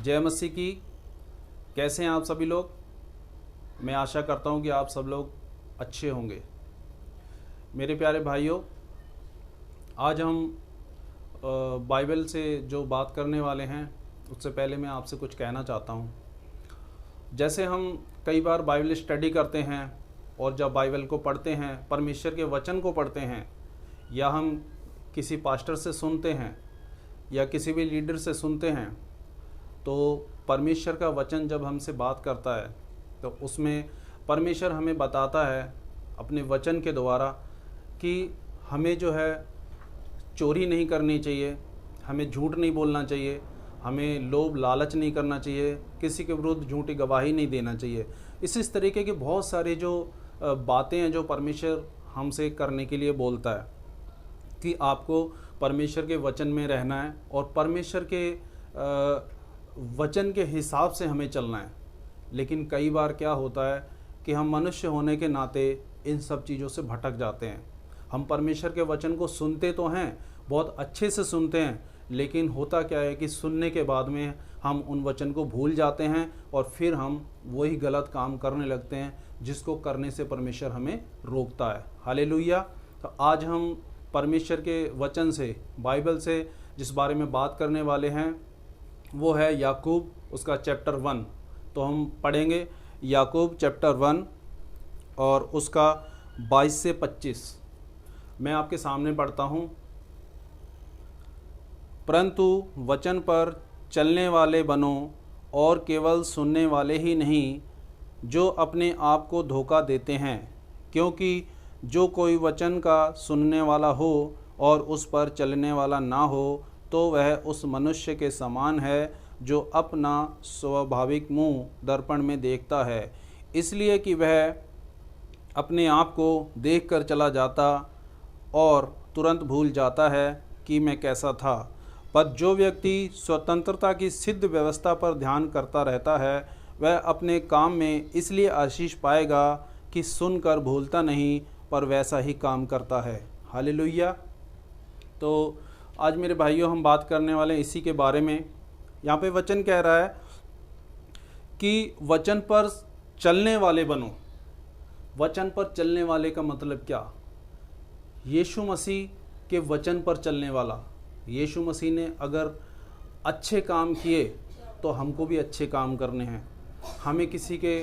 जय मसीह की। कैसे हैं आप सभी लोग? मैं आशा करता हूं कि आप सब लोग अच्छे होंगे। मेरे प्यारे भाइयों, आज हम बाइबल से जो बात करने वाले हैं उससे पहले मैं आपसे कुछ कहना चाहता हूं। जैसे हम कई बार बाइबल स्टडी करते हैं और जब बाइबल को पढ़ते हैं, परमेश्वर के वचन को पढ़ते हैं, या हम किसी पास्टर से सुनते हैं या किसी भी लीडर से सुनते हैं, तो परमेश्वर का वचन जब हमसे बात करता है तो उसमें परमेश्वर हमें बताता है अपने वचन के द्वारा कि हमें जो है चोरी नहीं करनी चाहिए, हमें झूठ नहीं बोलना चाहिए, हमें लोभ लालच नहीं करना चाहिए, किसी के विरुद्ध झूठी गवाही नहीं देना चाहिए। इस तरीके की बहुत सारी जो बातें हैं जो परमेश्वर हमसे करने के लिए बोलता है कि आपको परमेश्वर के वचन में रहना है और परमेश्वर के वचन के हिसाब से हमें चलना है। लेकिन कई बार क्या होता है कि हम मनुष्य होने के नाते इन सब चीज़ों से भटक जाते हैं। हम परमेश्वर के वचन को सुनते तो हैं, बहुत अच्छे से सुनते हैं, लेकिन होता क्या है कि सुनने के बाद में हम उन वचन को भूल जाते हैं और फिर हम वही गलत काम करने लगते हैं जिसको करने से परमेश्वर हमें रोकता है। हालेलुया। तो आज हम परमेश्वर के वचन से, बाइबल से जिस बारे में बात करने वाले हैं वो है याकूब, उसका चैप्टर 1। तो हम पढ़ेंगे याकूब चैप्टर 1 और उसका 22 से 25। मैं आपके सामने पढ़ता हूँ। परंतु वचन पर चलने वाले बनो और केवल सुनने वाले ही नहीं जो अपने आप को धोखा देते हैं, क्योंकि जो कोई वचन का सुनने वाला हो और उस पर चलने वाला ना हो तो वह उस मनुष्य के समान है जो अपना स्वाभाविक मुंह दर्पण में देखता है, इसलिए कि वह अपने आप को देखकर चला जाता और तुरंत भूल जाता है कि मैं कैसा था। पर जो व्यक्ति स्वतंत्रता की सिद्ध व्यवस्था पर ध्यान करता रहता है वह अपने काम में इसलिए आशीष पाएगा कि सुनकर भूलता नहीं पर वैसा ही काम करता है। हालेलुया। तो आज मेरे भाइयों हम बात करने वाले हैं इसी के बारे में। यहाँ पे वचन कह रहा है कि वचन पर चलने वाले बनो। वचन पर चलने वाले का मतलब क्या? यीशु मसीह के वचन पर चलने वाला। यीशु मसीह ने अगर अच्छे काम किए तो हमको भी अच्छे काम करने हैं। हमें किसी के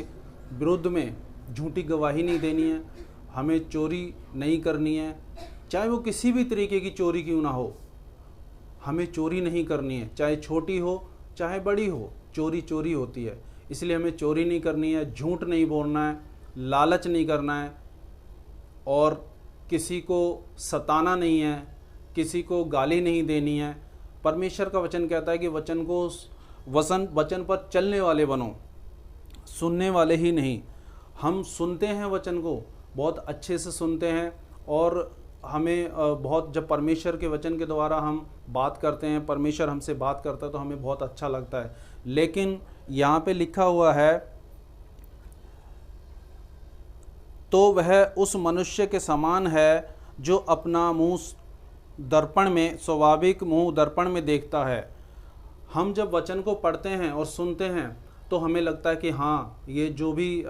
विरुद्ध में झूठी गवाही नहीं देनी है, हमें चोरी नहीं करनी है, चाहे वो किसी भी तरीके की चोरी क्यों ना हो, हमें चोरी नहीं करनी है। चाहे छोटी हो चाहे बड़ी हो, चोरी चोरी होती है। इसलिए हमें चोरी नहीं करनी है, झूठ नहीं बोलना है, लालच नहीं करना है और किसी को सताना नहीं है, किसी को गाली नहीं देनी है। परमेश्वर का वचन कहता है कि वचन पर चलने वाले बनो, सुनने वाले ही नहीं। हम सुनते हैं वचन को, बहुत अच्छे से सुनते हैं और हमें बहुत, जब परमेश्वर के वचन के द्वारा हम बात करते हैं, परमेश्वर हमसे बात करता है तो हमें बहुत अच्छा लगता है। लेकिन यहाँ पे लिखा हुआ है तो वह उस मनुष्य के समान है जो अपना मुंह दर्पण में, स्वाभाविक मुंह दर्पण में देखता है। हम जब वचन को पढ़ते हैं और सुनते हैं तो हमें लगता है कि हाँ, ये जो भी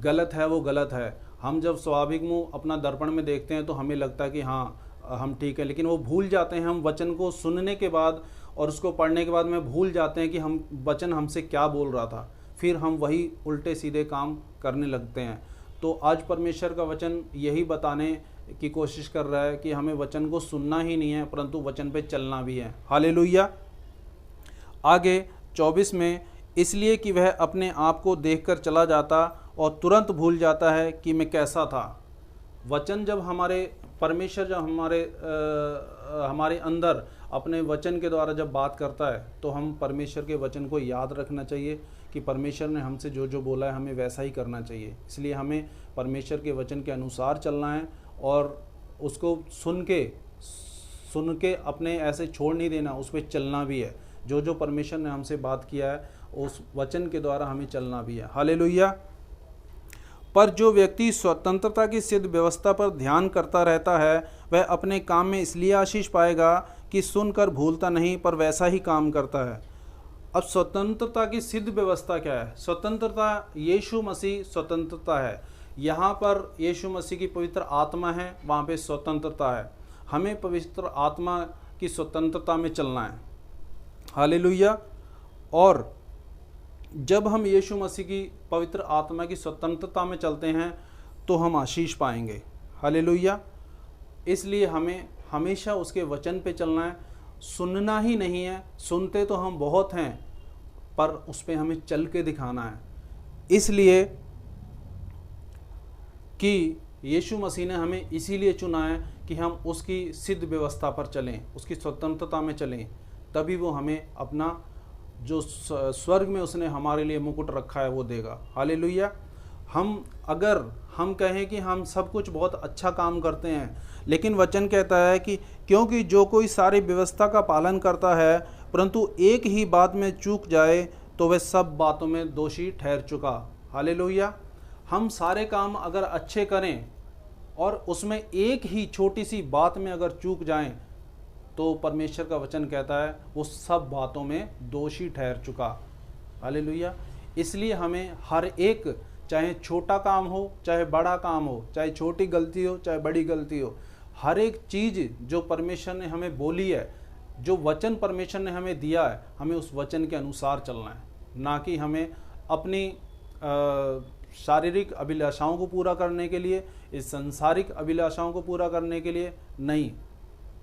गलत है वो गलत है। हम जब स्वाभाविक मुंह अपना दर्पण में देखते हैं तो हमें लगता है कि हाँ हम ठीक है, लेकिन वो भूल जाते हैं। हम वचन को सुनने के बाद और उसको पढ़ने के बाद में भूल जाते हैं कि हम वचन हमसे क्या बोल रहा था, फिर हम वही उल्टे सीधे काम करने लगते हैं। तो आज परमेश्वर का वचन यही बताने की कोशिश कर रहा है कि हमें वचन को सुनना ही नहीं है परंतु वचन पे चलना भी है। हालेलुया। आगे 24 में, इसलिए कि वह अपने आप को देखकर चला जाता और तुरंत भूल जाता है कि मैं कैसा था। वचन जब परमेश्वर जब हमारे अंदर अपने वचन के द्वारा जब बात करता है तो हम परमेश्वर के वचन को याद रखना चाहिए कि परमेश्वर ने हमसे जो जो बोला है हमें वैसा ही करना चाहिए। इसलिए हमें परमेश्वर के वचन के अनुसार चलना है और उसको सुन के अपने ऐसे छोड़ नहीं देना, उस पर चलना भी है। जो जो परमेश्वर ने हमसे बात किया है उस वचन के द्वारा हमें चलना भी है। हालेलुया। पर जो व्यक्ति स्वतंत्रता की सिद्ध व्यवस्था पर ध्यान करता रहता है वह अपने काम में इसलिए आशीष पाएगा कि सुनकर भूलता नहीं पर वैसा ही काम करता है। अब स्वतंत्रता की सिद्ध व्यवस्था क्या है? स्वतंत्रता, यीशु मसीह स्वतंत्रता है। यहाँ पर यीशु मसीह की पवित्र आत्मा है, वहाँ पे स्वतंत्रता है। हमें पवित्र आत्मा की स्वतंत्रता में चलना है। हालेलुया। और जब हम यीशु मसीह की पवित्र आत्मा की स्वतंत्रता में चलते हैं तो हम आशीष पाएंगे। हालेलुया। इसलिए हमें हमेशा उसके वचन पे चलना है, सुनना ही नहीं है। सुनते तो हम बहुत हैं, पर उस पे हमें चल के दिखाना है। इसलिए कि यीशु मसीह ने हमें इसीलिए चुना है कि हम उसकी सिद्ध व्यवस्था पर चलें, उसकी स्वतंत्रता में चलें, तभी वो हमें अपना जो स्वर्ग में उसने हमारे लिए मुकुट रखा है वो देगा। हालेलुया। अगर हम कहें कि हम सब कुछ बहुत अच्छा काम करते हैं, लेकिन वचन कहता है कि क्योंकि जो कोई सारी व्यवस्था का पालन करता है परंतु एक ही बात में चूक जाए तो वह सब बातों में दोषी ठहर चुका। हालेलुया। हम सारे काम अगर अच्छे करें और उसमें एक ही छोटी सी बात में अगर चूक जाएं तो परमेश्वर का वचन कहता है वो सब बातों में दोषी ठहर चुका। हालेलुया। इसलिए हमें हर एक, चाहे छोटा काम हो चाहे बड़ा काम हो, चाहे छोटी गलती हो चाहे बड़ी गलती हो, हर एक चीज़ जो परमेश्वर ने हमें बोली है, जो वचन परमेश्वर ने हमें दिया है, हमें उस वचन के अनुसार चलना है, ना कि हमें अपनी शारीरिक अभिलाषाओं को पूरा करने के लिए, इस सांसारिक अभिलाषाओं को पूरा करने के लिए नहीं,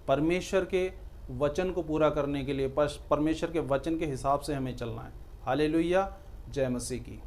परमेश्वर के वचन को पूरा करने के लिए, परमेश्वर के वचन के हिसाब से हमें चलना है। हालेलुया। जय मसीह की।